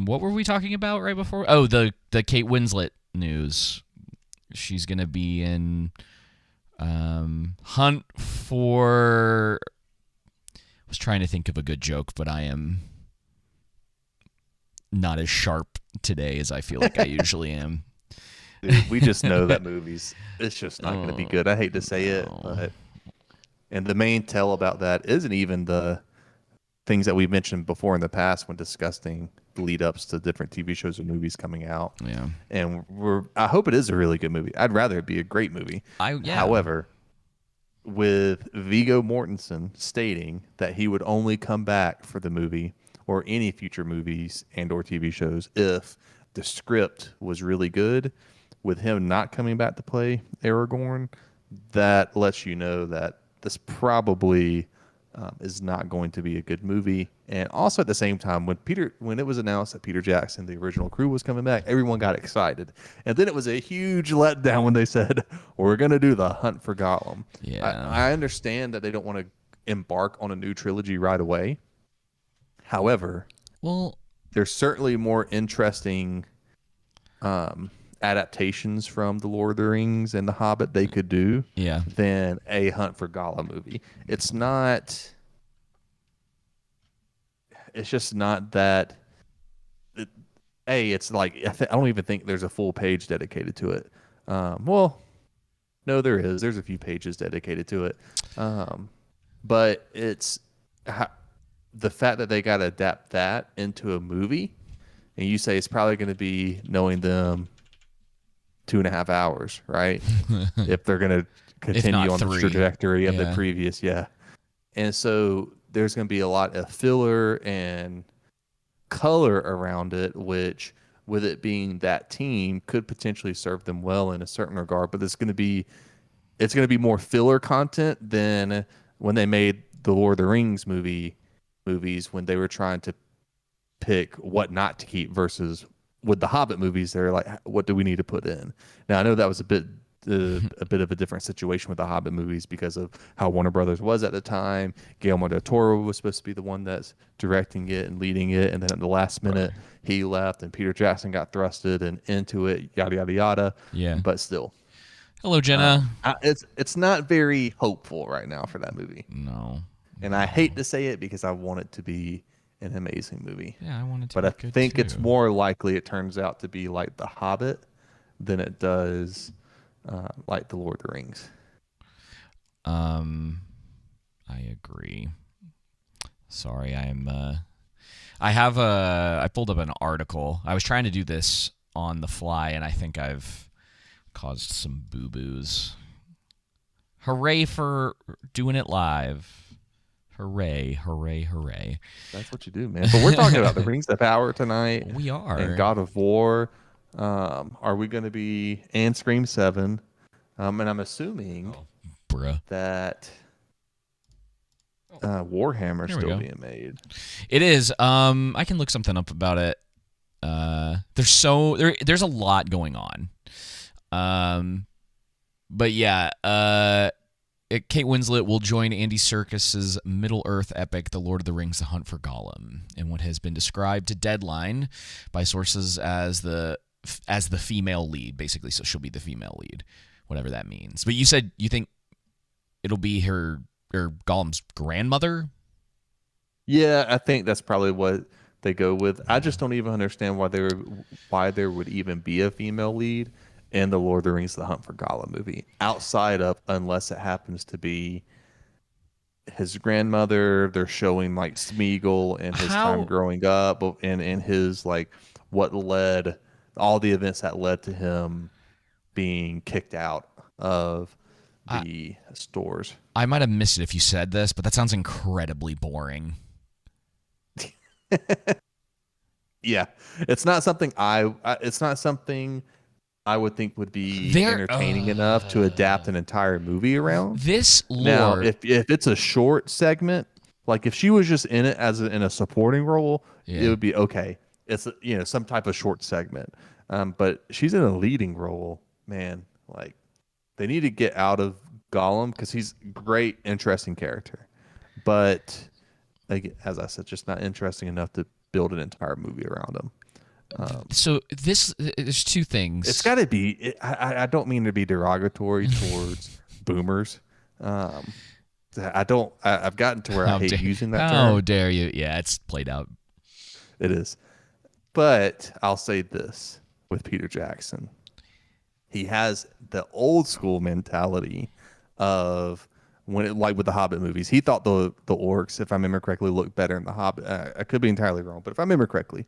What were we talking about right before? Oh, the Kate Winslet news. She's gonna be in Hunt for. I was trying to think of a good joke, but I am not as sharp today as I feel like I usually am. Dude, we just know that it's just not going to be good. I hate to say it, but and the main tell about that isn't even the things that we mentioned before in the past when discussing the lead ups to different TV shows and movies coming out. Yeah. And I hope it is a really good movie. I'd rather it be a great movie. However, with Viggo Mortensen stating that he would only come back for the movie or any future movies and or TV shows if the script was really good, with him not coming back to play Aragorn, that lets you know that this probably is not going to be a good movie. And also at the same time, when it was announced that Peter Jackson, the original crew, was coming back, everyone got excited. And then it was a huge letdown when they said, we're going to do the Hunt for Gollum. Yeah. I understand that they don't want to embark on a new trilogy right away. However, there's certainly more interesting adaptations from The Lord of the Rings and The Hobbit they could do than a Hunt for Gollum movie. It's just not that. It's like I don't even think there's a full page dedicated to it. Well, no, there is. There's a few pages dedicated to it, but it's the fact that they got to adapt that into a movie, and you say it's probably going to be knowing them 2.5 hours, right? If they're going to continue on the trajectory of the previous, and so there's going to be a lot of filler and color around it, which, with it being that team, could potentially serve them well in a certain regard. But it's going to be more filler content than when they made the Lord of the Rings movies, when they were trying to pick what not to keep, versus with the Hobbit movies, they're like, what do we need to put in? Now, I know that was a bit of a different situation with the Hobbit movies because of how Warner Brothers was at the time. Guillermo del Toro was supposed to be the one that's directing it and leading it, and then at the last minute he left, and Peter Jackson got thrusted and into it, yada yada yada. Yeah, but still. Hello, Jenna. It's not very hopeful right now for that movie. No, and I hate to say it because I want it to be an amazing movie. Yeah, I want it to. But I think it's more likely it turns out to be like The Hobbit than it does like The Lord of the Rings. I agree. Sorry, I pulled up an article. I was trying to do this on the fly, and I think I've caused some boo-boos. Hooray for doing it live. Hooray, hooray, hooray. That's what you do, man. But we're talking about the Rings of Power tonight. We are. And God of War. Are we going to be... And Scream 7. And I'm assuming that Warhammer's still being made. It is. I can look something up about it. There's a lot going on. But yeah, Kate Winslet will join Andy Serkis' Middle-earth epic, The Lord of the Rings: The Hunt for Gollum, in what has been described to Deadline by sources as the female lead, basically. So she'll be the female lead, whatever that means. But you said you think it'll be her Gollum's grandmother? Yeah, I think that's probably what they go with. I just don't even understand why there would even be a female lead in the Lord of the Rings: The Hunt for Gollum movie, outside of, unless it happens to be his grandmother. They're showing like Smeagol and his time growing up, and his like what led all the events that led to him being kicked out of the stores. I might have missed it if you said this, but that sounds incredibly boring. Yeah, it's not something I would think would be entertaining enough to adapt an entire movie around. This lore. Now, if it's a short segment, like if she was just in it in a supporting role, it would be okay. It's some type of short segment. But she's in a leading role, man. Like they need to get out of Gollum because he's a great, interesting character. But like, as I said, just not interesting enough to build an entire movie around them. So there's two things. It's got to be. I don't mean to be derogatory towards boomers. I don't. I've gotten to where I hate using that term. How dare you? Yeah, it's played out. It is. But I'll say this with Peter Jackson. He has the old school mentality of like with the Hobbit movies. He thought the orcs, if I remember correctly, looked better in the Hobbit. I could be entirely wrong, but if I remember correctly,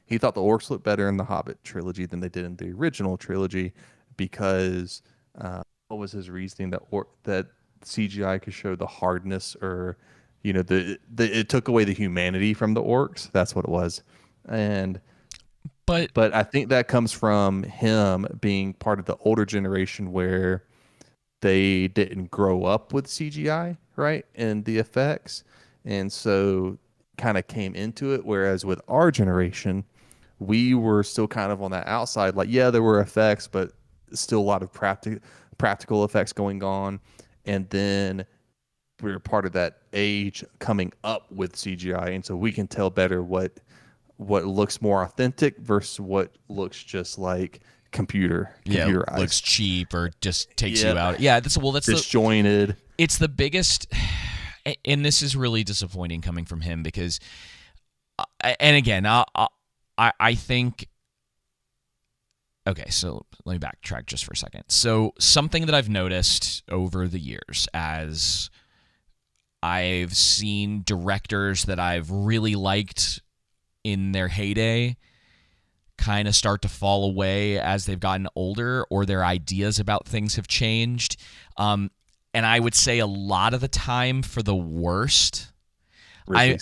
he thought the orcs looked better in the Hobbit trilogy than they did in the original trilogy because what was his reasoning that CGI could show the hardness or it took away the humanity from the orcs. That's what it was. But I think that comes from him being part of the older generation where they didn't grow up with CGI, right? And the effects. And so kind of came into it. Whereas with our generation, we were still kind of on that outside. Like, yeah, there were effects, but still a lot of practical effects going on. And then we were part of that age coming up with CGI. And so we can tell better what looks more authentic versus what looks just like computerized. Looks cheap or just takes you out. Yeah, that's disjointed. It's the biggest, and this is really disappointing coming from him because, and again, I think. Okay, so let me backtrack just for a second. So something that I've noticed over the years as I've seen directors that I've really liked in their heyday kind of start to fall away as they've gotten older or their ideas about things have changed. And I would say a lot of the time for the worst. Ridley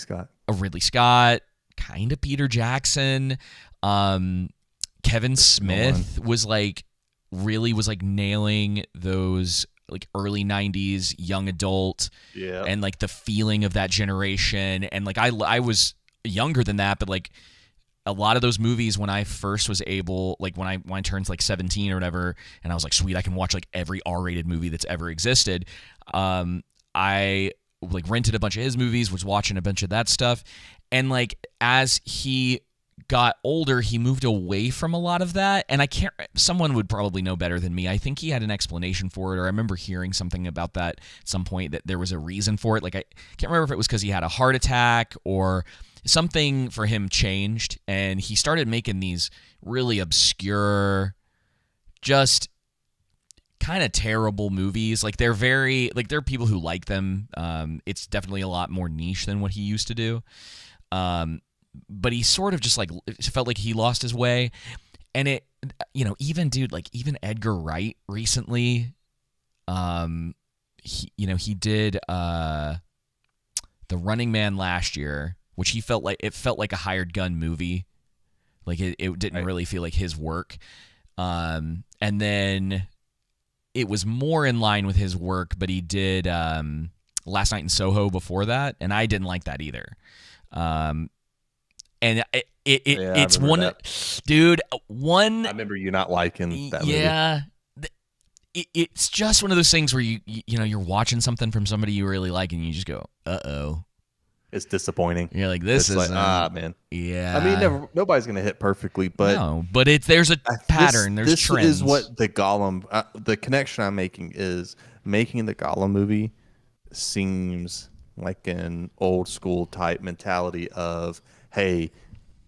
Scott, kind of Peter Jackson. Kevin Smith was nailing those like early 90s young adult and like the feeling of that generation. And like I was younger than that, but like a lot of those movies when I first was able, like when I turned like 17 or whatever, and I was like, sweet, I can watch like every R-rated movie that's ever existed. I like rented a bunch of his movies, was watching a bunch of that stuff. And like as he got older, he moved away from a lot of that. And someone would probably know better than me. I think he had an explanation for it, or I remember hearing something about that at some point, that there was a reason for it. Like I can't remember if it was because he had a heart attack or something for him changed, and he started making these really obscure, just kind of terrible movies. Like they're very, like there are people who like them. It's definitely a lot more niche than what he used to do. But he sort of just like, it felt like he lost his way. And it, even Edgar Wright recently, he did The Running Man last year, which felt like a hired gun movie. Like it didn't really feel like his work. And then it was more in line with his work, but he did Last Night in Soho before that, and I didn't like that either. And it's one, that. Dude. One. I remember you not liking that movie. Yeah, it's just one of those things where you're watching something from somebody you really like, and you just go, "Uh-oh." It's disappointing. You're like, this is man. Yeah. I mean, nobody's gonna hit perfectly, but no. But there's a pattern. There's trends. This is what the Gollum. The connection I'm making is making the Gollum movie seems like an old school type mentality of, hey,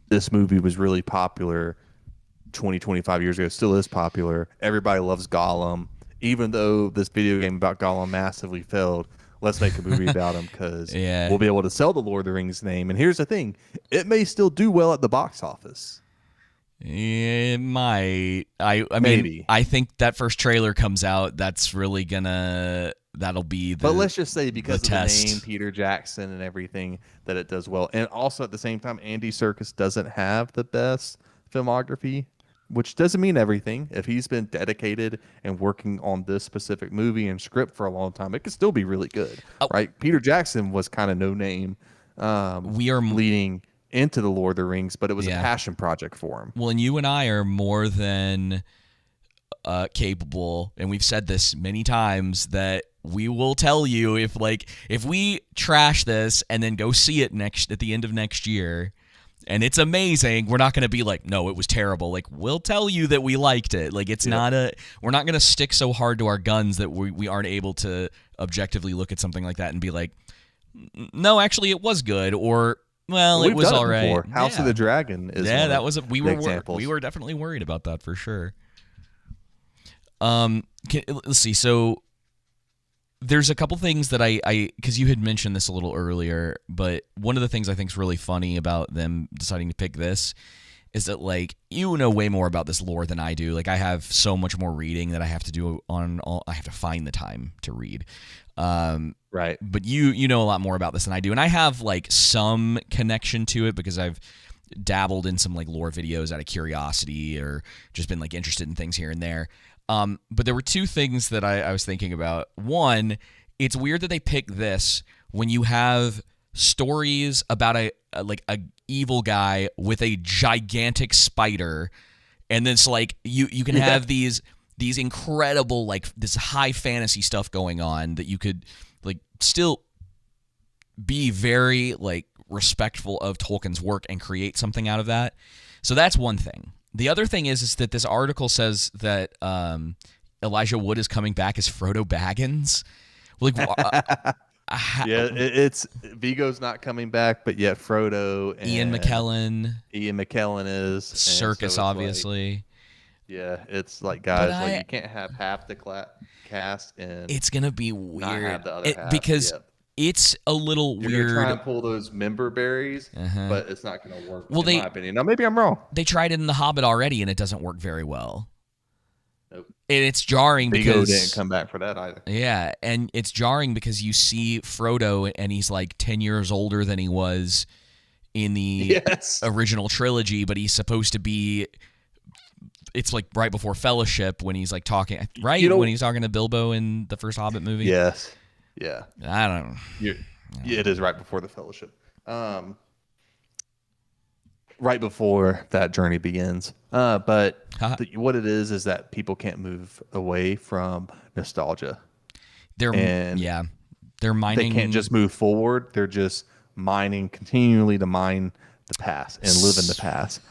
this movie was really popular 20, 25 years ago, still is popular. Everybody loves Gollum. Even though this video game about Gollum massively failed, let's make a movie about him because we'll be able to sell the Lord of the Rings name. And here's the thing, it may still do well at the box office. It might. I Maybe. mean, I think that first trailer comes out, that'll be the, but let's just say because of test. The name Peter Jackson and everything that it does well. And also at the same time, Andy Serkis doesn't have the best filmography, which doesn't mean everything. If he's been dedicated and working on this specific movie and script for a long time, it could still be really good, right? Peter Jackson was kind of no name. We are leading into the Lord of the Rings, but it was a passion project for him. Well, and you and I are more than capable, and we've said this many times, that we will tell you if we trash this and then go see it at the end of next year and it's amazing, we're not going to be like, no, it was terrible. Like, we'll tell you that we liked it. Like, it's we're not going to stick so hard to our guns that we aren't able to objectively look at something like that and be like, no, actually it was good, or well, it was all right. House of the Dragon is that was we were definitely worried about that for sure. Let's see. So there's a couple things that I because you had mentioned this a little earlier, but one of the things I think is really funny about them deciding to pick this is that, like, you know way more about this lore than I do. Like, I have so much more reading that I have to do I have to find the time to read. Right. But you know a lot more about this than I do, and I have like some connection to it because I've dabbled in some like lore videos out of curiosity or just been like interested in things here and there. But there were two things that I was thinking about. One, it's weird that they pick this when you have stories about a evil guy with a gigantic spider, and then it's like you can have these incredible, like, this high fantasy stuff going on that you could like still be very like respectful of Tolkien's work and create something out of that. So that's one thing. The other thing is that this article says that Elijah Wood is coming back as Frodo Baggins. Like, it's Viggo's not coming back, but yet Frodo and Ian McKellen is Serkis, so obviously. It's like, guys, you can't have half the cast, and it's gonna be weird. Not have the other half. Because it's a little weird. You're trying to pull those member berries, but it's not going to work, in my opinion. Now, maybe I'm wrong. They tried it in The Hobbit already, and it doesn't work very well. Nope. And it's jarring Viggo because didn't come back for that either. Yeah, and it's jarring because you see Frodo, and he's like 10 years older than he was in the original trilogy, but he's supposed to be. It's like right before Fellowship when he's like talking, right? When he's talking to Bilbo in the first Hobbit movie. Yes. Yeah. I don't know. It is right before the Fellowship. Right before that journey begins. But what it is that people can't move away from nostalgia. They're mining. They can't just move forward. They're just continually to mine the past and live in the past.